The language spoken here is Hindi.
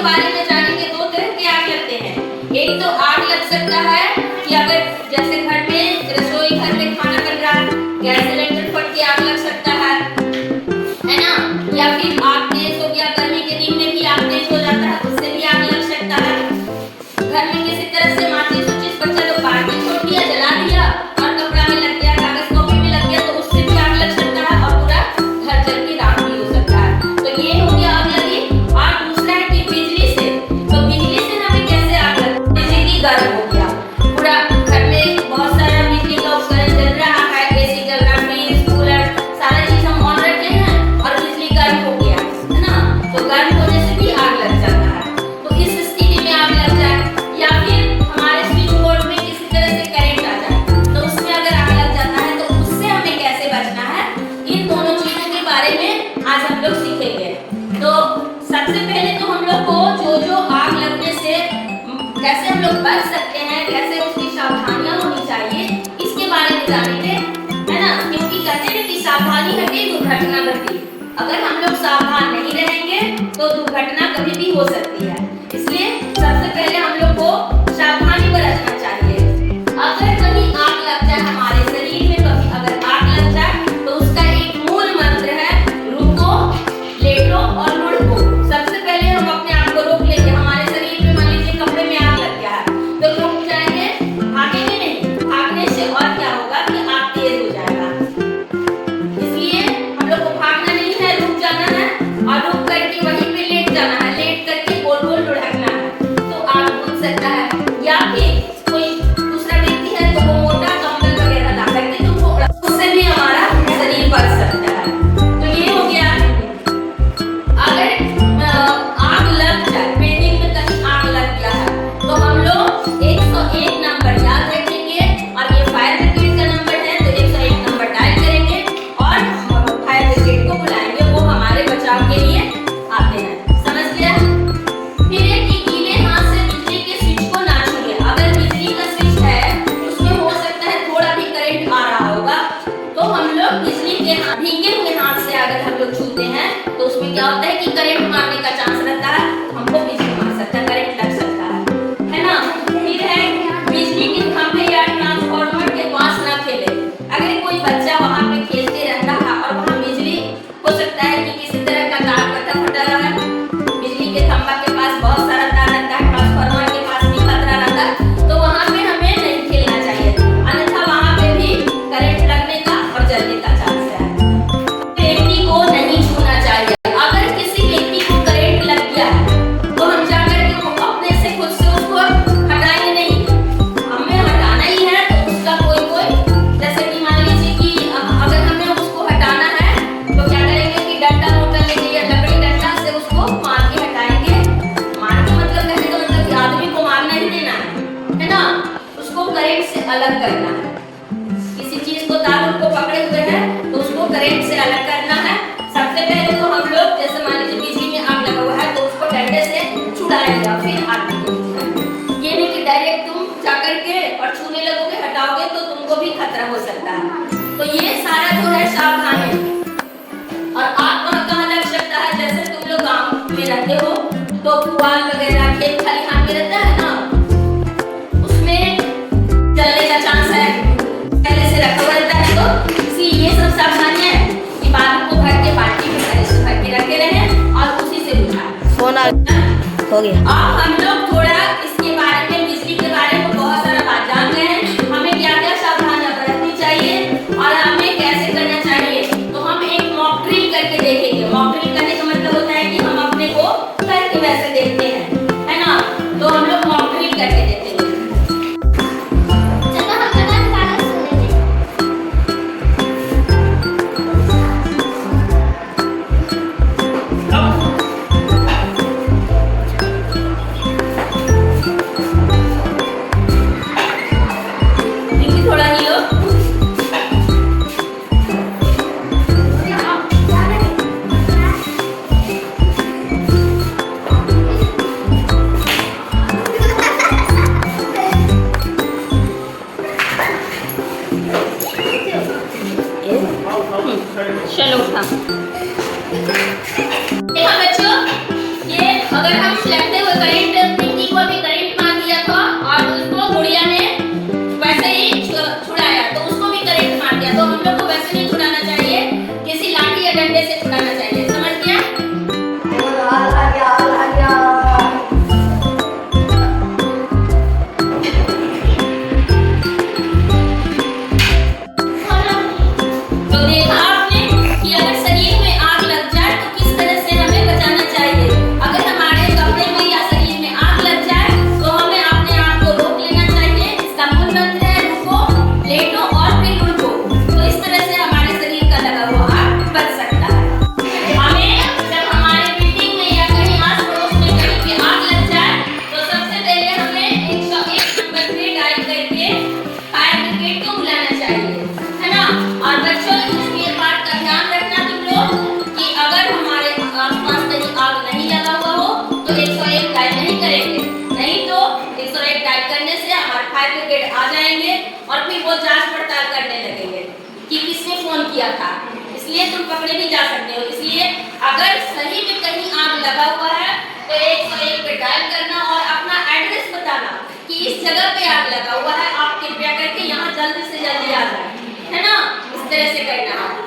बारे में जानेंगे। दो तरह के आग लगते हैं। एक तो आग लग सकता है कि अगर जैसे घर में रसोई घर में खाना बन रहा है, गैस सिलेंडर फट के आग लग सकता है ना, या फिर आग तेज हो गया, गर्मी के दिन में भी आग तेज हो जाता है, उससे भी आग लग सकता है। घर में किसी तरह से माचिस उचिस बच्चा लोग बाहर में छोड़ दिया, जला दिया और कपड़ा में लग गया, कागज कॉपी में लग गया, तो उससे भी आग लग सकता है और पूरा घर जल के राख भी हो सकता है। तो ये हो गया आग लगी। और दूसरा है कि बिजली से। तो बिजली से हमें कैसे आग लगती है? बिजली गर्म हो गया, पूरा घर में बहुत सारा बिजली का उपकरण चल रहा है, एसी चल रहा है, फ्रिज, कूलर, सारा चीज हम ऑन रखे हैं और बिजली गर्म हो गया, है ना, तो गर्म होने से भी आग लग जाता है। तो इस स्थिति में आग लग जाए, या फिर हमारे स्विच बोर्ड में किसी तरह से करंट आ जाए, तो उसमें अगर आग लग जाता है तो उससे हमें कैसे बचना है, इन दोनों चीजों के बारे में आज हम लोग सीखेंगे। तो सबसे पहले तो हम लोग को जो आग लगने से कैसे हम लोग बच सकते हैं, कैसे उसकी सावधानियां होनी चाहिए, इसके बारे में जानेंगे, है ना, क्योंकि कहते हैं कि सावधानी हटे दुर्घटना घटी। अगर हम लोग सावधान नहीं रहेंगे तो दुर्घटना कभी भी हो सकती है। इसलिए सबसे पहले हम लोग को सावधानी बरतना चाहिए। अगर कहीं आग लग जाए हमारे शरीर में, कभी अगर आग लग जाए तो उसका एक मूल मंत्र है, रुको, लेटो और लुढ़को। सबसे पहले हम अपने आप को रोक लेंगे। हमारे शरीर में मान लीजिए कपड़े में आग लग गया है तो रुक जाएंगे, भागेंगे नहीं। भागने से और क्या होगा कि आग तेज हो जाएगा। इसलिए हम लोग को भागना नहीं है, रुक जाना है और रुक करके वहीं पे लेट जाना है। लेट करके गोल गोल लुढ़कना है, तो आग बुझ सकता है। या फिर कोई दूसरा व्यक्ति है तो वो मोटा कंबल वगैरह ला करके तो उससे भी हमारा शरीर बच सकता है। तो ये हो गया। अगर आग लग जाए, बिल्डिंग में कहीं आग लग गया है, तो हम लोग 101 नंबर याद रखेंगे, और ये फायर ब्रिगेड का नंबर है तो 101 नंबर डायल करेंगे और फायर ब्रिगेड को बुलाएंगे, वो हमारे बचाव के लिए आते हैं। समझ गया? फिर एक गीले हाथ से बिजली के स्विच को ना छूए। अगर बिजली का स्विच है उसमें हो सकता है थोड़ा भी करंट आ रहा होगा, तो हम लोग बिजली के भीगे हुए हाथ से अगर हम लोग छूते हैं तो उसमें क्या होता है कि करंट मारने का चांस रहता है, तो हमको बिजली मार सकता है, करंट लग सकता है ना। फिर है बिजली के खंभे या ट्रांसफार्मर के पास ना खेले। अगर कोई बच्चा वहां पे खेलते रहता है और वहां बिजली हो सकता है कि किसी तरह का तार फटा रहा है, बिजली के खंभा के पास बहुत सारा तार रहता है, ट्रांसफार्मर के पास भी खतरा रहता है, तो वहां पे हमें नहीं खेलना चाहिए, अन्यथा वहां पे भी करंट लगने का और जलने का चांस है। व्यक्ति को नहीं छूना चाहिए। अगर किसी व्यक्ति को करंट लग गया तो हम जाकर के अपने से खुद से उसको हटाएंगे नहीं, हमें हटाना ही है। तो उसका कोई जैसे कि मान लीजिए कि अगर हमें उसको हटाना है तो क्या करेंगे कि डंडा मोटा लेके या लकड़ी डंडा से उसको मार के हटाएंगे। मार के मतलब कहने का मतलब कि आदमी को मारना ही देना है ना, उसको करंट से अलग करना है। किसी चीज को तार को पकड़े हुए हैं तो उसको करंट से अलग करना है। सबसे पहले तो हम लोग जैसे मान लीजिए बिजली में आग लगा हुआ है तो उसको डंडे से छुड़ाएंगे, फिर आग को। ये नहीं कि डायरेक्ट तुम जाकर के और छूने लगोगे, हटाओगे तो तुमको भी खतरा हो सकता है। तो ये सारा जो है सावधान है। और आग कहाँ लग सकता है, जैसे तुम लोग गाँव में रहते हो तो पुआल वगैरह खेत खलिहान में रहता है ना, उसमें जलने का चांस है, पहले से रखा हुआ रहता है। तो इसलिए ये सब सावधानियां है कि बालू को भर के बाल्टी में पहले से भर के रखे रहें और उसी से बुझाएं। फोन हो गया। अब हम लोग थोड़ा इसके बारे में, बिजली के बारे में बहुत सारा बात जान गए हैं, हमें क्या क्या सावधानियां बरतनी चाहिए और हमें कैसे करना चाहिए। तो हम एक मॉक ड्रिल करके देखेंगे। मॉक ड्रिल करने का मतलब होता है कि हम अपने को करके वैसे देखते हैं, है ना, तो हम लोग मॉक ड्रिल करके देखेंगे। अगर हम लगते हुए करंट पिंकी को भी करंट मार दिया था और उसको गुड़िया ने वैसे ही छुड़ाया तो उसको भी करंट मार दिया, तो हम लोग को वैसे नहीं छुड़ाना चाहिए, किसी लाठी या डंडे से छुड़ाना चाहिए। समझ गया? तो देखा आपने कि अगर शरीर में आग लग जाए तो किस तरह से हमें बचाना चाहिए। अगर हमारे कपड़े में या शरीर में आग लग जाए तो हमें अपने आप को रोक लेना चाहिए। इसका मूल मंत्र है रुको, लेटो और फिर उठो। तो इस तरह से हमारे शरीर का लगा हुआ आग बच सकता है। हमें जब हमारे बिल्डिंग में या कहीं आस पड़ोस में कहीं पे आग लग जाए तो सबसे पहले हमें 101 नंबर पे डायल करके फायर ब्रिगेड को बुलाना चाहिए, है ना। और बच्चों ये बात का ध्यान रखना तुम लोग कि अगर हमारे आसपास कहीं आग नहीं लगा हुआ हो तो 101 डायल नहीं करेंगे, नहीं तो 101 डायल करने से हमारे फायर ब्रिगेड आ जाएंगे और फिर वो जांच पड़ताल करने लगेंगे कि किसने फोन किया था, इसलिए तुम पकड़े भी जा सकते हो। इसलिए अगर सही में कहीं आग लगा हुआ है तो 101 पे डायल करना और अपना एड्रेस बताना कि इस जगह पे आग लगा हुआ है, आप कृपया करके यहाँ जल्दी से जल्दी आ जाए, है ना। इस तरह से करना है।